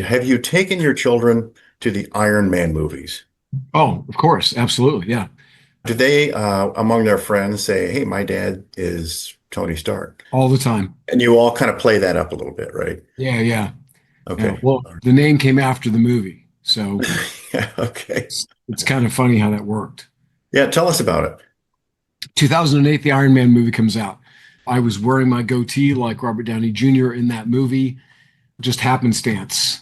have you taken your children to the Iron Man movies? Oh, of course. Absolutely. Yeah. Do they, among their friends, say, "Hey, my dad is Tony Stark," All the time. and you all kind of play that up a little bit, right? Yeah. Yeah. Yeah. Okay. Well, the name came after the movie. So Yeah. Okay. it's kind of funny how that worked. Yeah. Tell us about it. 2008, the Iron Man movie comes out. I was wearing my goatee like Robert Downey Jr. in that movie, just happenstance.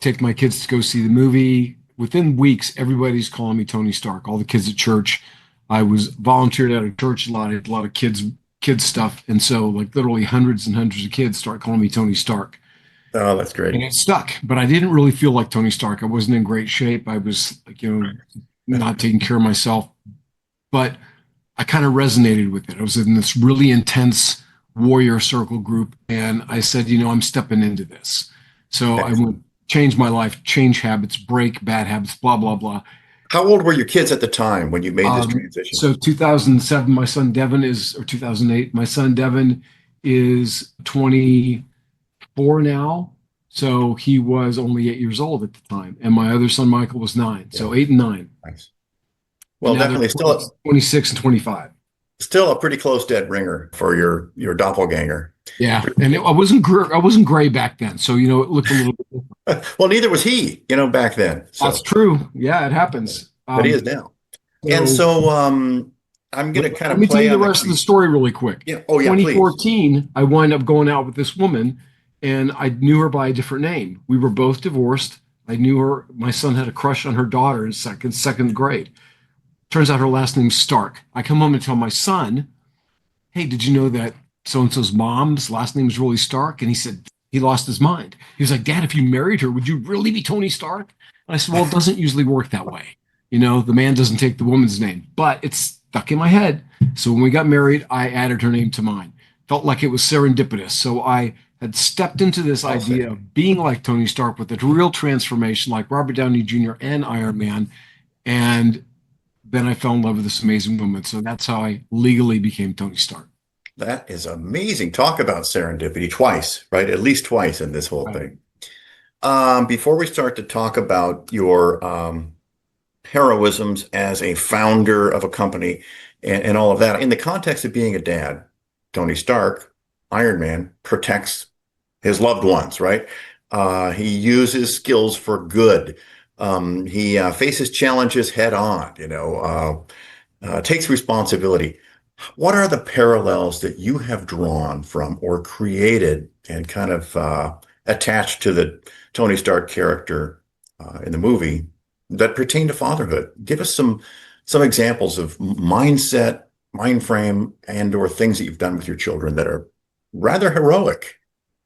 Take my kids to go see the movie. Within weeks, everybody's calling me Tony Stark. All the kids at church. I was volunteered at a church, a lot of kids stuff, and so like literally hundreds and hundreds of kids start calling me Tony Stark, Oh, that's and great. it stuck. But I didn't really feel like Tony Stark. I wasn't in great shape. I was like not taking care of myself, but I kind of resonated with it. I was in this really intense warrior circle group, and I said, I'm stepping into this. So I Excellent. went change my life, change habits, break bad habits, blah blah blah. How old were your kids at the time when you made this transition? So 2007, my son Devin is, or 2008, my son Devin is 24 now. So he was only 8 years old at the time, and my other son Michael was nine. Yeah, So 8 and 9, nice. and Well, now they're definitely 20, 26 and 25. still a pretty close dead ringer for your doppelganger. Yeah, and I wasn't gray back then, so it looked a little bit different. Well, neither was he, back then. That's So, true. Yeah, it happens. but he is now. And So so, I'm let, going to kind let of me tell play you the on the rest of the cliche. story really quick. Yeah. Oh, yeah, please. 2014, I wind up going out with this woman, and I knew her by a different name. We were both divorced. I knew her. My son had a crush on her daughter in second grade. Turns out her last name's Stark. I come home and tell my son, "Hey, did you know that so and so's mom's last name is really Stark?" And he said he lost his mind. He was like, "Dad, if you married her, would you really be Tony Stark?" And I said, "Well, it doesn't usually work that way. The man doesn't take the woman's name, but it's stuck in my head." So when we got married, I added her name to mine. Felt like it was serendipitous. So I had stepped into this I'll say. idea of being like Tony Stark with a real transformation, like Robert Downey Jr. and Iron Man. And then I fell in love with this amazing woman. So that's how I legally became Tony Stark. That is amazing. Talk about serendipity twice, right? At least twice in this whole Right. thing. Before we start to talk about your heroisms as a founder of a company and all of that, in the context of being a dad, Tony Stark, Iron Man, protects his loved ones, right? He uses skills for good. He faces challenges head on, takes responsibility. What are the parallels that you have drawn from or created and kind of attached to the Tony Stark character in the movie that pertain to fatherhood? Give us some examples of mindset, mind frame, and or things that you've done with your children that are rather heroic.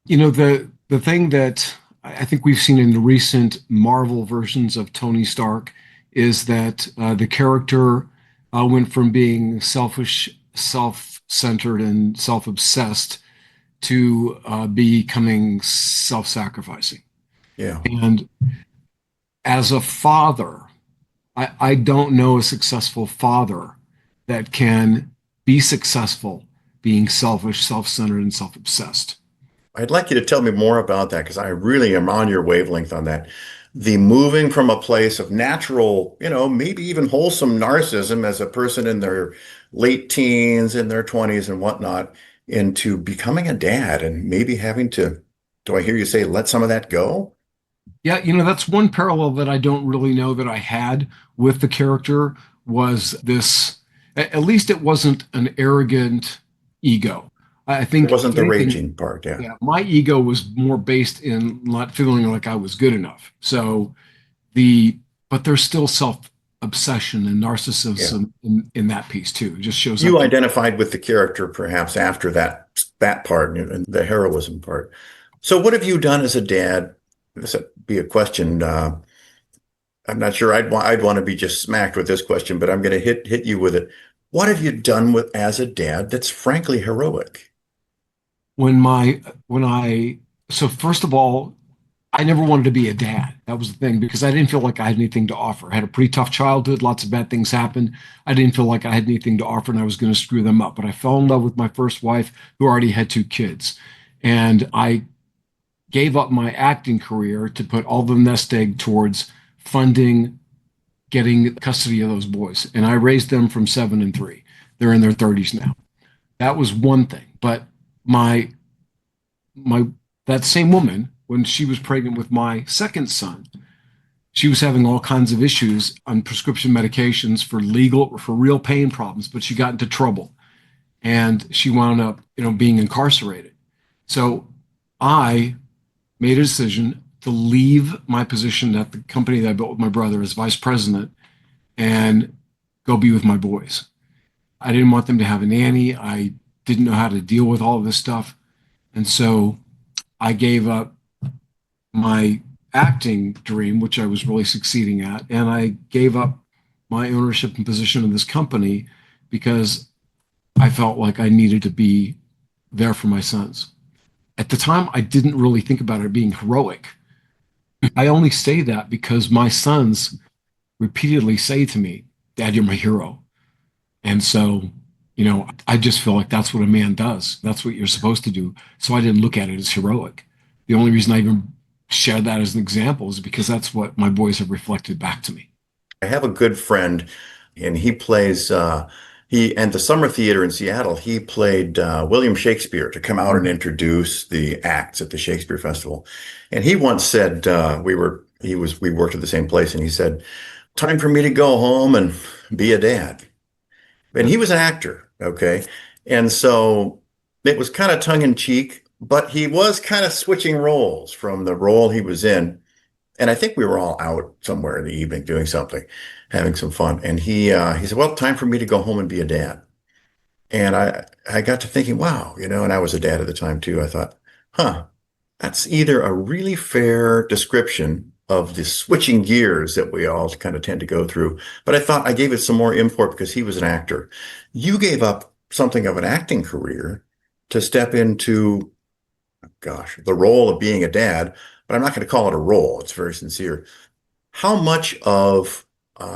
The thing that I think we've seen in the recent Marvel versions of Tony Stark is that the character went from being selfish, self-centered, and self-obsessed to becoming self-sacrificing. Yeah. And as a father, I don't know a successful father that can be successful being selfish, self-centered, and self-obsessed. I'd like you to tell me more about that because I really am on your wavelength on that. The moving from a place of natural, maybe even wholesome narcissism as a person in their late teens, in their 20s and whatnot, into becoming a dad and maybe having to, do I hear you say, let some of that go? Yeah, that's one parallel that I don't really know that I had with the character was this, at least it wasn't an arrogant ego. I It think, if wasn't the anything, raging part, yeah. yeah, my ego was more based in not feeling like I was good enough. The, but there's still self obsession and Yeah. narcissism in that piece too. It just shows You up in, identified with the character perhaps after that part and the heroism part. So what have you done as a dad? This would be a question. I'm not sure I'd want to be just smacked with this question, but I'm going to hit you with it. What have you done with as a dad that's frankly heroic? when I so first of all, I never wanted to be a dad. That was the thing because I didn't feel like I had anything to offer. I had a pretty tough childhood, lots of bad things happened. I didn't feel like I had anything to offer and I was going to screw them up. But I fell in love with my first wife who already had two kids. And I gave up my acting career to put all the nest egg towards funding getting custody of those boys. And I raised them from 7 and 3. They're in their 30s now. That was one thing. But my my that same woman, when she was pregnant with my second son, she was having all kinds of issues on prescription medications for real pain problems, but she got into trouble and she wound up, being incarcerated. So I made a decision to leave my position at the company that I built with my brother as vice president and go be with my boys. I didn't want them to have a nanny. I didn't know how to deal with all of this stuff. And so I gave up my acting dream, which I was really succeeding at, and I gave up my ownership and position in this company because I felt like I needed to be there for my sons. At the time, I didn't really think about it being heroic. I only say that because my sons repeatedly say to me, Dad, you're my hero. And so, I just feel like that's what a man does. That's what you're supposed to do. So I didn't look at it as heroic. The only reason I even share that as an example is because that's what my boys have reflected back to me. I have a good friend, and he plays. He and the Summer Theater in Seattle. He played William Shakespeare to come out and introduce the acts at the Shakespeare Festival. And he once said we worked at the same place, and he said, "Time for me to go home and be a dad." And he was an actor, okay, and so it was kind of tongue in cheek, but he was kind of switching roles from the role he was in. And I think we were all out somewhere in the evening doing something, having some fun. And he said, "Well, time for me to go home and be a dad." And I got to thinking, wow, and I was a dad at the time too. I thought, huh, that's either a really fair description of the switching gears that we all kind of tend to go through. But I thought I gave it some more import because he was an actor. You gave up something of an acting career to step into, gosh, the role of being a dad, but I'm not going to call it a role. It's very sincere. How much of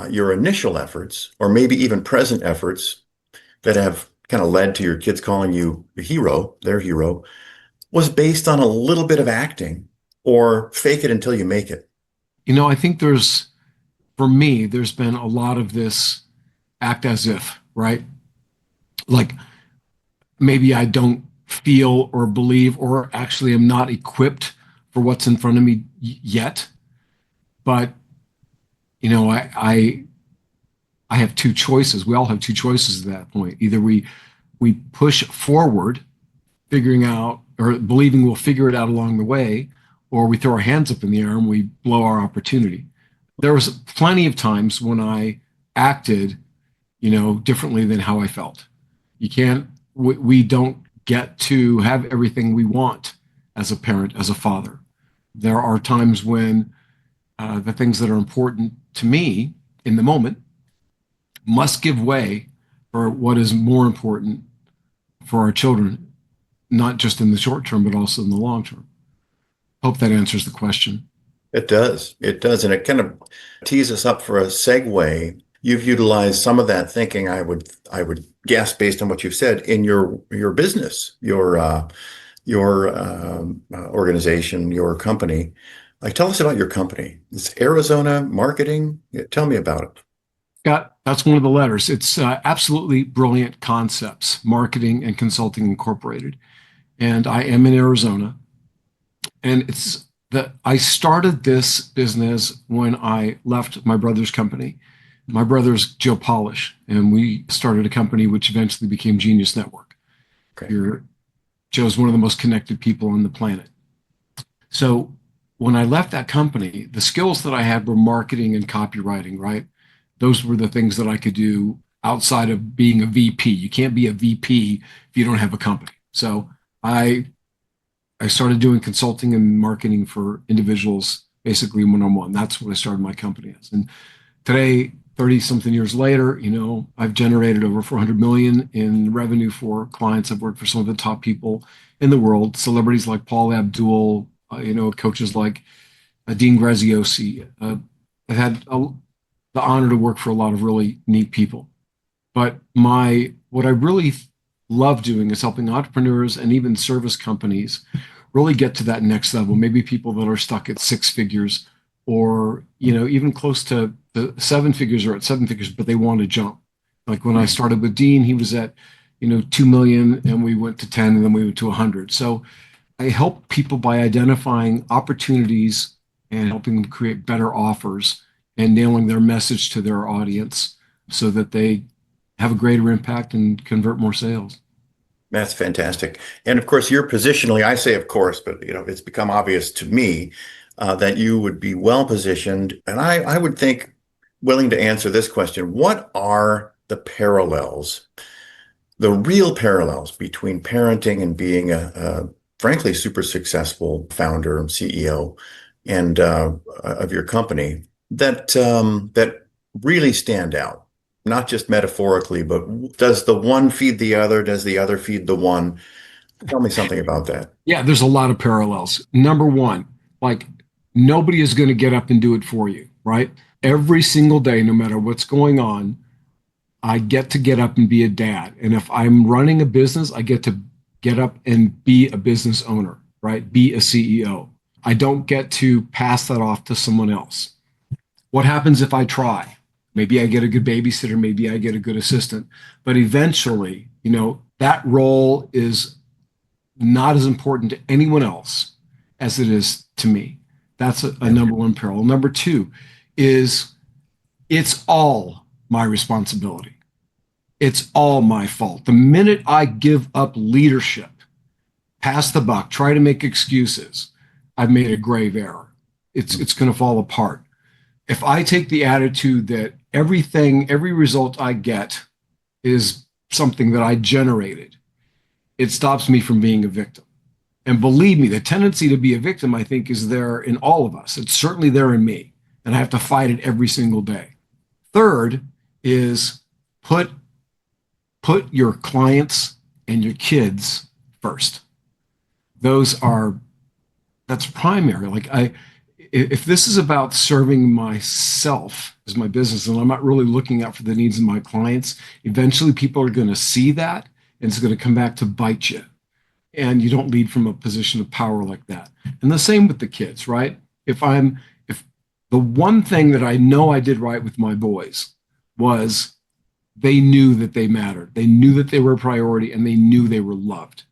your initial efforts, or maybe even present efforts that have kind of led to your kids calling you the hero, their hero, was based on a little bit of acting or fake it until you make it? I think for me, there's been a lot of this act as if, right? Like maybe I don't feel or believe or actually am not equipped for what's in front of me yet. But, I have two choices. We all have two choices at that point. Either we push forward, figuring out or believing we'll figure it out along the way, or we throw our hands up in the air and we blow our opportunity. There was plenty of times when I acted, differently than how I felt. You can't, we don't get to have everything we want as a parent, as a father. There are times when the things that are important to me in the moment must give way for what is more important for our children, not just in the short term, but also in the long term. Hope that answers the question. It does. It does. And it kind of tees us up for a segue. You've utilized some of that thinking, I would guess, based on what you've said, in your business, your organization, your company. Like, tell us about your company. It's Arizona Marketing. Yeah, tell me about it. Scott, that's one of the letters. It's absolutely brilliant concepts, marketing and consulting incorporated. And I am in Arizona. And it's that I started this business when I left my brother's company. My brother's Joe Polish, and we started a company which eventually became Genius Network. Okay. Joe's one of the most connected people on the planet. So when I left that company, the skills that I had were marketing and copywriting, right? Those were the things that I could do outside of being a VP. You can't be a VP if you don't have a company. So I I started doing consulting and marketing for individuals, basically one-on-one. That's what I started my company as. And today, 30 something years later, I've generated over 400 million in revenue for clients. I've worked for some of the top people in the world, celebrities like Paul Abdul, coaches like Dean Graziosi. I've had the honor to work for a lot of really neat people. But what I really love doing is helping entrepreneurs and even service companies really get to that next level. Maybe people that are stuck at six figures or, even close to the seven figures or at seven figures, but they want to jump. Like when I Right. started with Dean, he was at, 2 million and we went to 10 and then we went to 100. So I help people by identifying opportunities and helping them create better offers and nailing their message to their audience so that they have a greater impact and convert more sales. That's fantastic. And of course, you're positionally, I say of course, but it's become obvious to me that you would be well positioned. And I would think willing to answer this question. What are the parallels, the real parallels between parenting and being a frankly super successful founder and CEO and of your company that really stand out, not just metaphorically, but does the one feed the other? Does the other feed the one? Tell me something about that. Yeah, there's a lot of parallels. Number one, like nobody is going to get up and do it for you, right? Every single day, no matter what's going on, I get up and be a dad. And if I'm running a business, I get to get up and be a business owner, right? Be a CEO. I don't get to pass that off to someone else. What happens if I try? Maybe I get a good babysitter, maybe I get a good assistant, but eventually, that role is not as important to anyone else as it is to me. That's a Yeah. number one parallel. Number two is it's all my responsibility. It's all my fault. The minute I give up leadership, pass the buck, try to make excuses, I've made a grave error. It's going to fall apart. If I take the attitude that every result I get is something that I generated, it stops me from being a victim. And believe me, the tendency to be a victim, I think, is there in all of us. It's certainly there in me. And I have to fight it every single day. Third is put put your clients and your kids first. Those are that's primary. Like if this is about serving myself as my business and I'm not really looking out for the needs of my clients, eventually people are going to see that and it's going to come back to bite you. And you don't lead from a position of power like that. And the same with the kids, right? If the one thing that I know I did right with my boys was they knew that they mattered. They knew that they were a priority and they knew they were loved.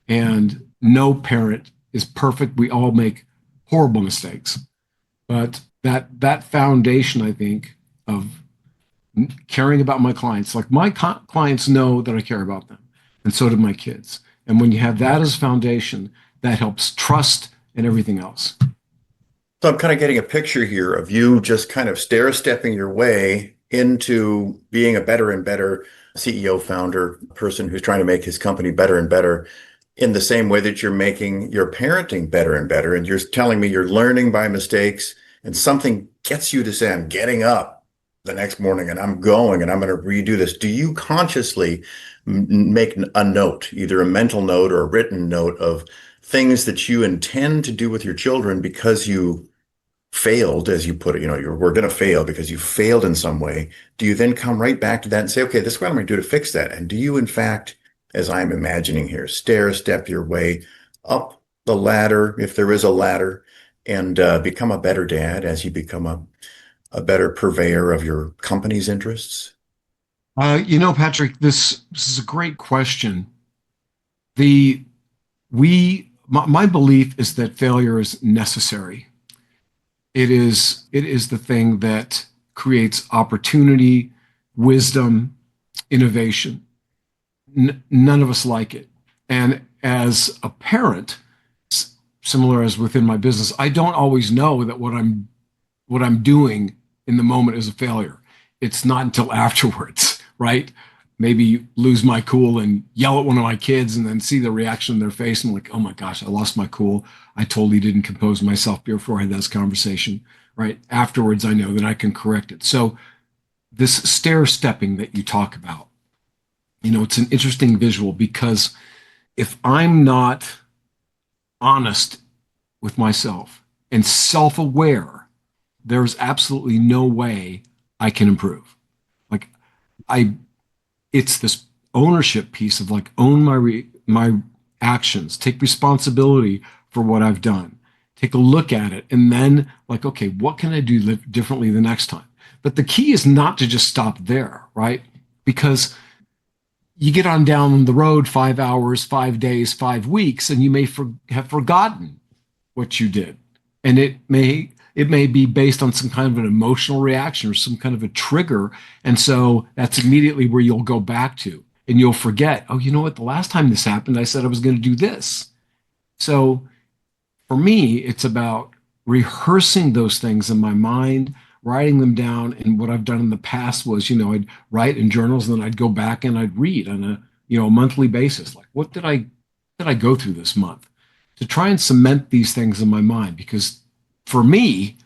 And no parent is perfect. We all make horrible mistakes. But that foundation, I think, of caring about my clients, like my clients know that I care about them, and so do my kids. And when you have that as a foundation, that helps trust and everything else. So I'm kind of getting a picture here of you just kind of stair-stepping your way into being a better and better CEO, founder, person who's trying to make his company better and better in the same way that you're making your parenting better and better. And you're telling me you're learning by mistakes and something gets you to say, I'm getting up the next morning and I'm going and I'm going to redo this. Do you consciously make a note, either a mental note or a written note of things that you intend to do with your children because you failed, as you put it, we're going to fail because you failed in some way. Do you then come right back to that and say, okay, this is what I'm going to do to fix that? And do you, in fact, as I'm imagining here, stair step your way up the ladder, if there is a ladder, and become a better dad as you become a better purveyor of your company's interests? Patrick, this is a great question. The my belief is that failure is necessary. It is the thing that creates opportunity, wisdom, innovation. None of us like it. And as a parent, similar as within my business, I don't always know that what I'm doing in the moment is a failure. It's not until afterwards, right? Maybe lose my cool and yell at one of my kids and then see the reaction in their face and like, oh my gosh, I lost my cool. I totally didn't compose myself before I had this conversation, right? Afterwards, I know that I can correct it. So this stair stepping that you talk about, it's an interesting visual because if I'm not honest with myself and self aware, there's absolutely no way I can improve. Like, I, it's this ownership piece of like own my actions, take responsibility for what I've done, take a look at it, and then, like, okay, what can I do differently the next time? But the key is not to just stop there, right? Because you get on down the road 5 hours, 5 days, 5 weeks, and you may have forgotten what you did. And it may be based on some kind of an emotional reaction or some kind of a trigger. And so that's immediately where you'll go back to and you'll forget, oh, you know what? The last time this happened, I said I was going to do this. So for me, it's about rehearsing those things in my mind, writing them down. And what I've done in the past was, I'd write in journals and then I'd go back and I'd read on a monthly basis. Like, what did I go through this month? To try and cement these things in my mind, because for me,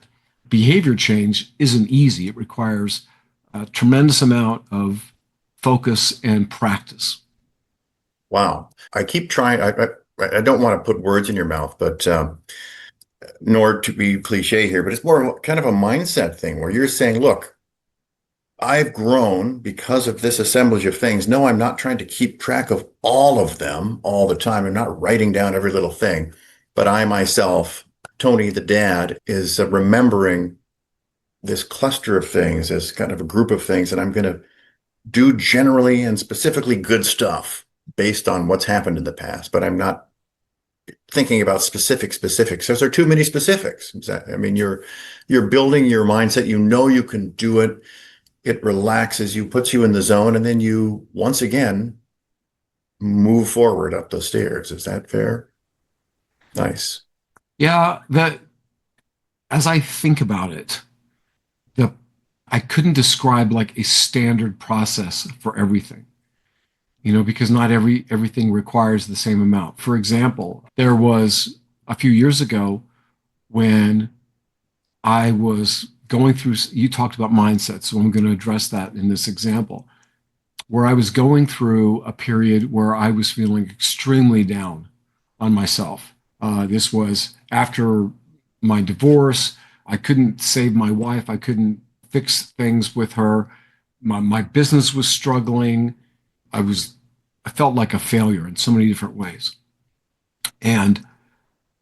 behavior change isn't easy. It requires a tremendous amount of focus and practice. Wow. I keep trying. I don't want to put words in your mouth, but nor to be cliche here, but it's more of kind of a mindset thing where you're saying, look, I've grown because of this assemblage of things. No, I'm not trying to keep track of all of them all the time. I'm not writing down every little thing, but I myself, Tony, the dad, is remembering this cluster of things as kind of a group of things, and I'm going to do generally and specifically good stuff based on what's happened in the past, but I'm not thinking about specifics because there are too many specifics. I mean, you're building your mindset. You know you can do it. It relaxes you, puts you in the zone, and then you once again move forward up the stairs. Is that fair? Nice. Yeah, that as I think about it, the I couldn't describe like a standard process for everything, because not everything requires the same amount. For example, there was a few years ago when I was going through, you talked about mindset, so I'm going to address that in this example, where I was going through a period where I was feeling extremely down on myself. This was after my divorce. I couldn't save my wife. I couldn't fix things with her. My business was struggling. I was, I felt like a failure in so many different ways. And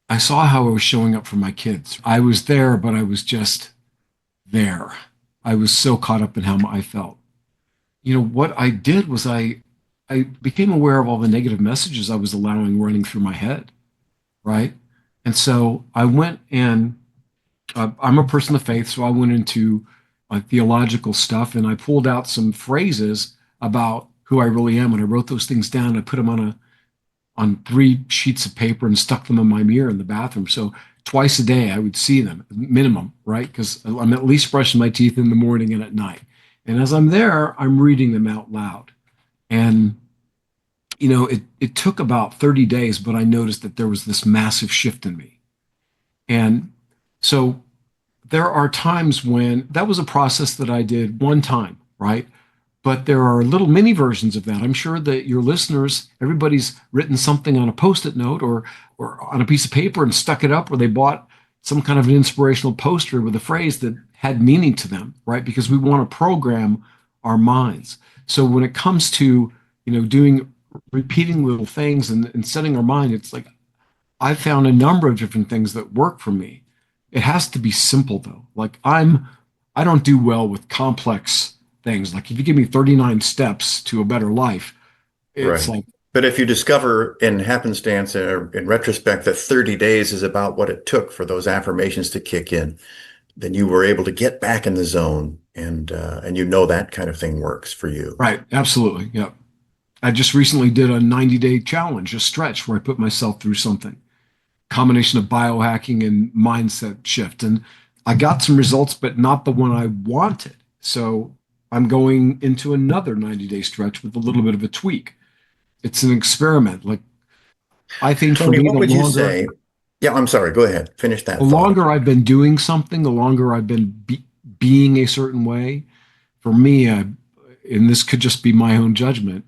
I saw how I was showing up for my kids. I was there, but I was just there. I was so caught up in how I felt. What I did was I became aware of all the negative messages I was allowing running through my head, right? And so I went and I'm a person of faith, so I went into theological stuff and I pulled out some phrases about who I really am, and I wrote those things down. I put them on 3 sheets of paper and stuck them in my mirror in the bathroom. So twice a day I would see them minimum, right? Because I'm at least brushing my teeth in the morning and at night. And as I'm there, I'm reading them out loud. And it took about 30 days, but I noticed that there was this massive shift in me. And so there are times when that was a process that I did one time, right? But there are little mini versions of that. I'm sure that your listeners, everybody's written something on a post-it note or on a piece of paper and stuck it up, or they bought some kind of an inspirational poster with a phrase that had meaning to them, right? Because we want to program our minds. So when it comes to, doing repeating little things and setting our mind, it's like I've found a number of different things that work for me. It has to be simple though. Like I don't do well with complex things. Like if you give me 39 steps to a better life, it's Right. like, But if you discover in happenstance or in retrospect that 30 days is about what it took for those affirmations to kick in, then you were able to get back in the zone and that kind of thing works for you. right, absolutely. Yeah. I just recently did a 90-day challenge, a stretch where I put myself through something, combination of biohacking and mindset shift. And I got some results, but not the one I wanted. So I'm going into another 90-day stretch with a little bit of a tweak. It's an experiment. Like I think for Tony, me, what would you say? Yeah, I'm sorry. Go ahead. Finish the that thought. longer I've been doing something, the longer I've been being a certain way. For me, and this could just be my own judgment,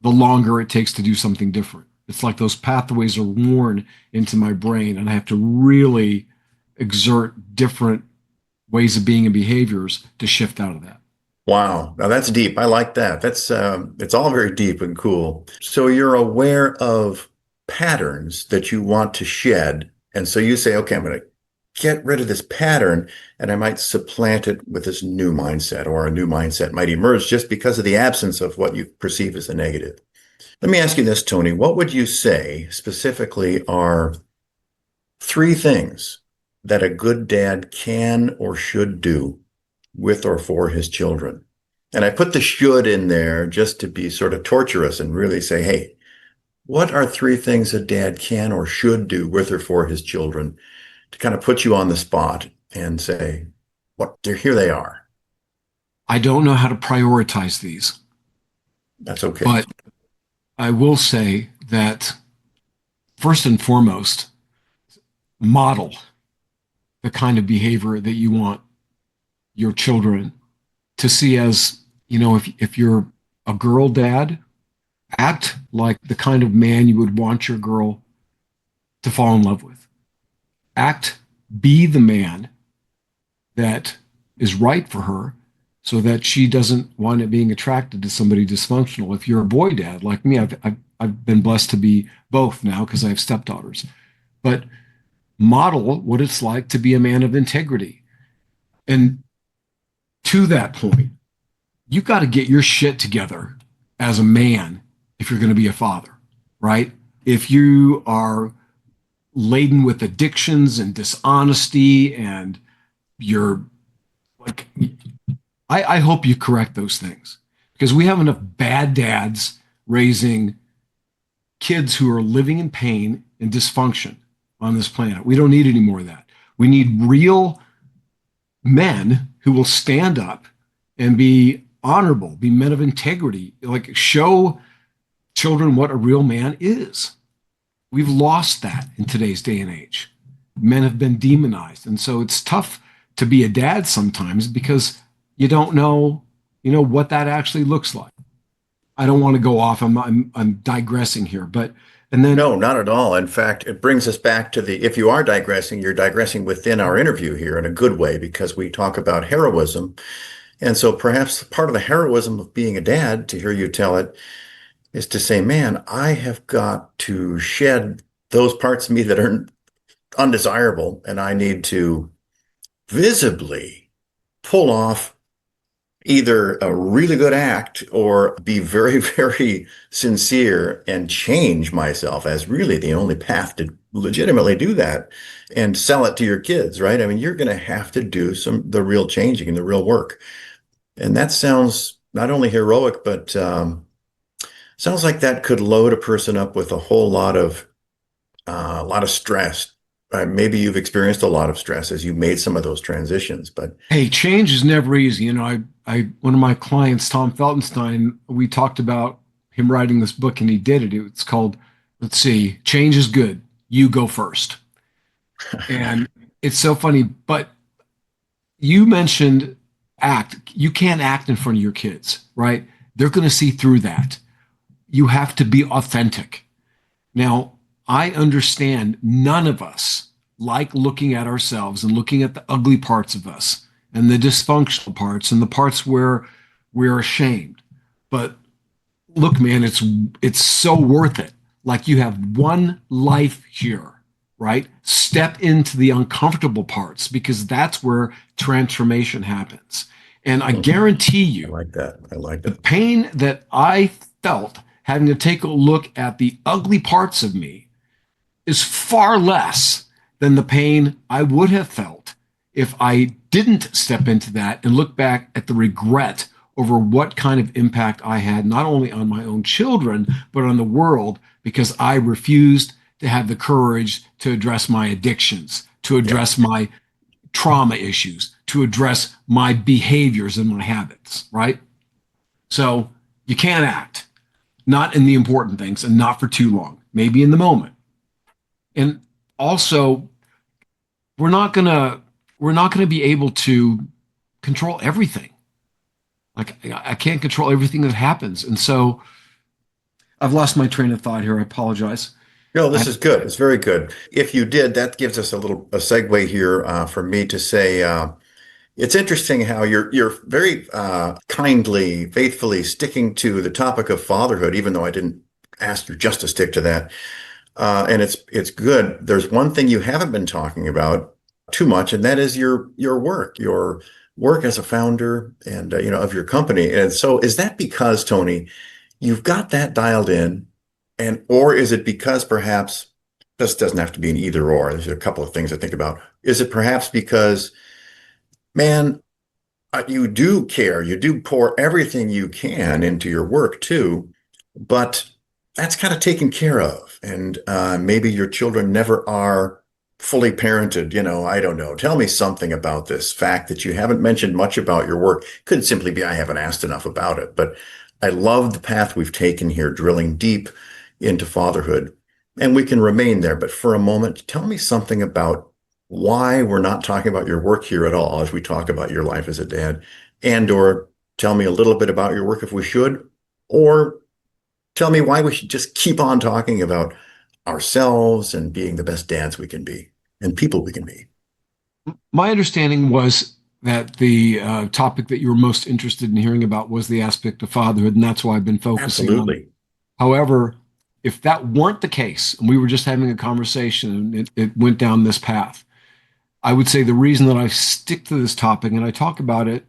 the longer it takes to do something different. It's like those pathways are worn into my brain, and I have to really exert different ways of being and behaviors to shift out of that. Wow. Now that's deep. I like that. That's it's all very deep and cool. So you're aware of patterns that you want to shed. And so you say, okay, I'm going to get rid of this pattern and I might supplant it with this new mindset, or a new mindset might emerge just because of the absence of what you perceive as a negative. Let me ask you this, Tony. What would you say specifically are three things that a good dad can or should do with or for his children? And I put the should in there just to be sort of torturous and really say, hey, what are three things a dad can or should do with or for his children, to kind of put you on the spot and say, what, here they are. I don't know how to prioritize these, That's okay. but I will say that first and foremost, model the kind of behavior that you want your children to see as, if you're a girl dad, act like the kind of man you would want your girl to fall in love with. Be the man that is right for her so that she doesn't wind up being attracted to somebody dysfunctional. If you're a boy dad like me, I've been blessed to be both now because I have stepdaughters, but model what it's like to be a man of integrity. And to that point, you've got to get your shit together as a man if you're going to be a father, right? If you are laden with addictions and dishonesty and you're like, I hope you correct those things because we have enough bad dads raising kids who are living in pain and dysfunction on this planet. We don't need any more of that. We need real men who will stand up and be honorable, be men of integrity, like show children what a real man is. We've lost that in today's day and age. Men have been demonized. And so it's tough to be a dad sometimes because you don't know, what that actually looks like. I don't want to go off. I'm digressing here, but and then No, not at all. In fact, it brings us back to if you are digressing, you're digressing within our interview here in a good way, because we talk about heroism. And so perhaps part of the heroism of being a dad, to hear you tell it, is to say, man, I have got to shed those parts of me that are undesirable, and I need to visibly pull off either a really good act or be very, very sincere and change myself, as really the only path to legitimately do that and sell it to your kids, right? I mean, you're going to have to do the real changing and the real work. And that sounds not only heroic, but sounds like that could load a person up with a lot of stress. Maybe you've experienced a lot of stress as you made some of those transitions, but hey, change is never easy. I one of my clients, Tom Feltenstein, we talked about him writing this book and he did it. It's called, let's see, Change is Good. You go first. And it's so funny, but you mentioned act. You can't act in front of your kids, right? They're going to see through that. You have to be authentic. Now, I understand none of us like looking at ourselves and looking at the ugly parts of us and the dysfunctional parts and the parts where we're ashamed. But look, man, it's so worth it. Like you have one life here, right? Step into the uncomfortable parts because that's where transformation happens. And I guarantee I you, like that. I like the that. pain that I felt having to take a look at the ugly parts of me is far less than the pain I would have felt if I didn't step into that and look back at the regret over what kind of impact I had, not only on my own children, but on the world, because I refused to have the courage to address my addictions, to Yeah. address my trauma issues, to address my behaviors and my habits, right? So you can't act, not in the important things and not for too long, maybe in the moment. And also, we're not gonna we're not gonna be able to control everything. Like I can't control everything that happens, and so I've lost my train of thought here. I apologize. No, I, this is good. It's very good. If you did, that gives us a segue here for me to say it's interesting how you're very kindly, faithfully sticking to the topic of fatherhood, even though I didn't ask you just to stick to that. And it's good. There's one thing you haven't been talking about too much, and that is your work as a founder and of your company. And so, is that because, Tony, you've got that dialed in, and or is it because perhaps this doesn't have to be an either or? There's a couple of things I think about. Is it perhaps because, man, you do care, you do pour everything you can into your work too, but that's kind of taken care of. And maybe your children never are fully parented. I don't know. Tell me something about this fact that you haven't mentioned much about your work. Could simply be I haven't asked enough about it, but I love the path we've taken here, drilling deep into fatherhood. And we can remain there. But for a moment, tell me something about why we're not talking about your work here at all as we talk about your life as a dad, and or tell me a little bit about your work if we should, or tell me why we should just keep on talking about ourselves and being the best dads we can be and people we can be. My understanding was that the topic that you were most interested in hearing about was the aspect of fatherhood, and that's why I've been focusing on it. Absolutely. However, if that weren't the case, and we were just having a conversation and it went down this path, I would say the reason that I stick to this topic and I talk about it,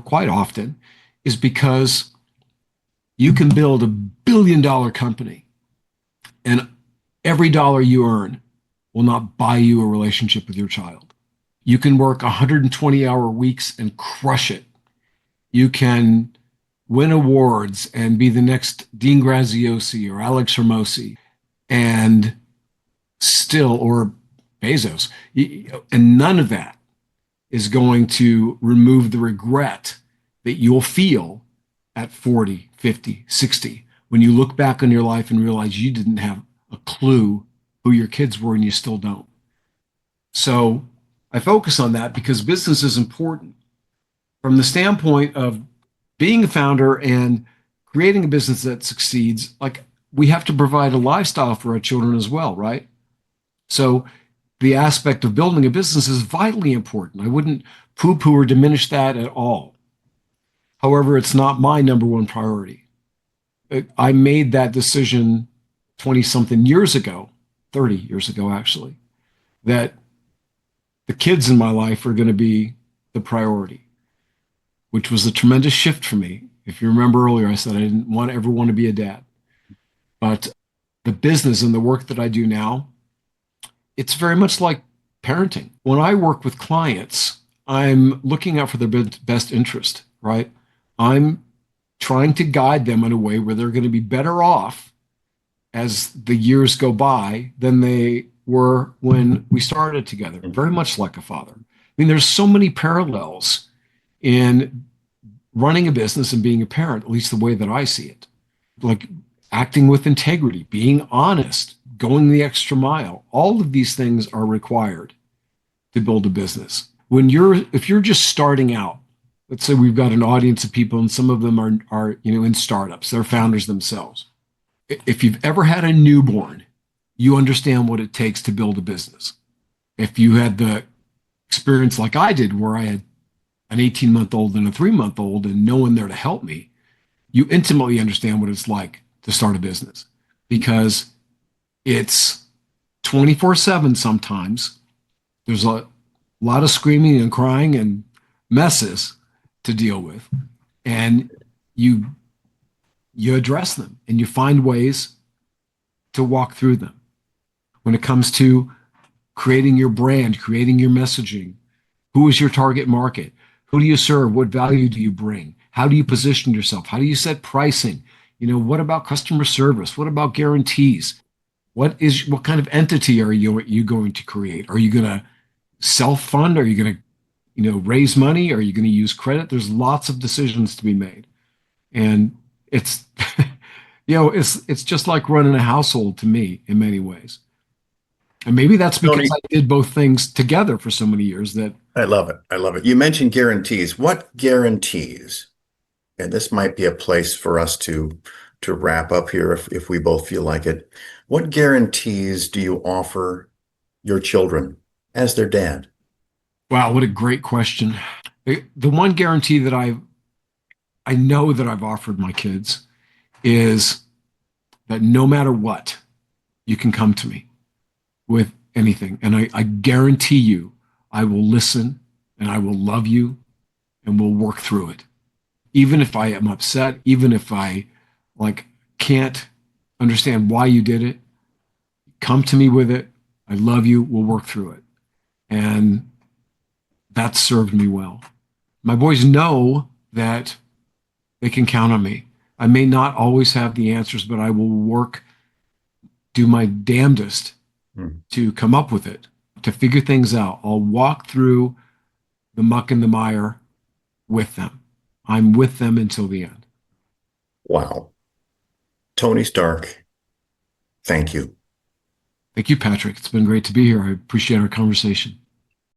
quite often, is because you can build $1 billion company and every dollar you earn will not buy you a relationship with your child. You can work 120-hour weeks and crush it. You can win awards and be the next Dean Graziosi or Alex Hermosi and still, or Bezos, and none of that is going to remove the regret that you'll feel at 40, 50, 60 when you look back on your life and realize you didn't have a clue who your kids were and you still don't. So I focus on that because business is important from the standpoint of being a founder and creating a business that succeeds. Like, we have to provide a lifestyle for our children as well, right? So the aspect of building a business is vitally important. I wouldn't poo-poo or diminish that at all. However, it's not my number one priority. I made that decision 20 something years ago, 30 years ago, actually, that the kids in my life are going to be the priority, which was a tremendous shift for me. If you remember earlier, I said I didn't ever want to be a dad, but the business and the work that I do now, it's very much like parenting. When I work with clients, I'm looking out for their best interest, right? I'm trying to guide them in a way where they're going to be better off as the years go by than they were when we started together, very much like a father. I mean, there's so many parallels in running a business and being a parent, at least the way that I see it. Like acting with integrity, being honest, going the extra mile. All of these things are required to build a business. If you're just starting out, let's say we've got an audience of people and some of them are in startups, they're founders themselves. If you've ever had a newborn, you understand what it takes to build a business. If you had the experience like I did, where I had an 18-month-old and a 3-month-old and no one there to help me, you intimately understand what it's like to start a business because it's 24/7 sometimes. There's a lot of screaming and crying and messes to deal with. And you address them and you find ways to walk through them. When it comes to creating your brand, creating your messaging, who is your target market? Who do you serve? What value do you bring? How do you position yourself? How do you set pricing? What about customer service? What about guarantees? What kind of entity are you going to create? Are you going to self-fund? Are you going to, raise money? Are you going to use credit? There's lots of decisions to be made. And it's, it's just like running a household to me in many ways. And maybe that's because Tony, I did both things together for so many years that. I love it. I love it. You mentioned guarantees. What guarantees? And this might be a place for us to wrap up here if we both feel like it. What guarantees do you offer your children as their dad? Wow, what a great question. The one guarantee that I know that I've offered my kids is that no matter what, you can come to me with anything. And I guarantee you, I will listen and I will love you and we'll work through it. Even if I am upset, even if I like can't understand why you did it, come to me with it. I love you. We'll work through it. And that served me well. My boys know that they can count on me. I may not always have the answers, but I will work, do my damnedest Hmm. to come up with it, to figure things out. I'll walk through the muck and the mire with them. I'm with them until the end. Wow. Tony Stark, thank you. Thank you, Patrick. It's been great to be here. I appreciate our conversation.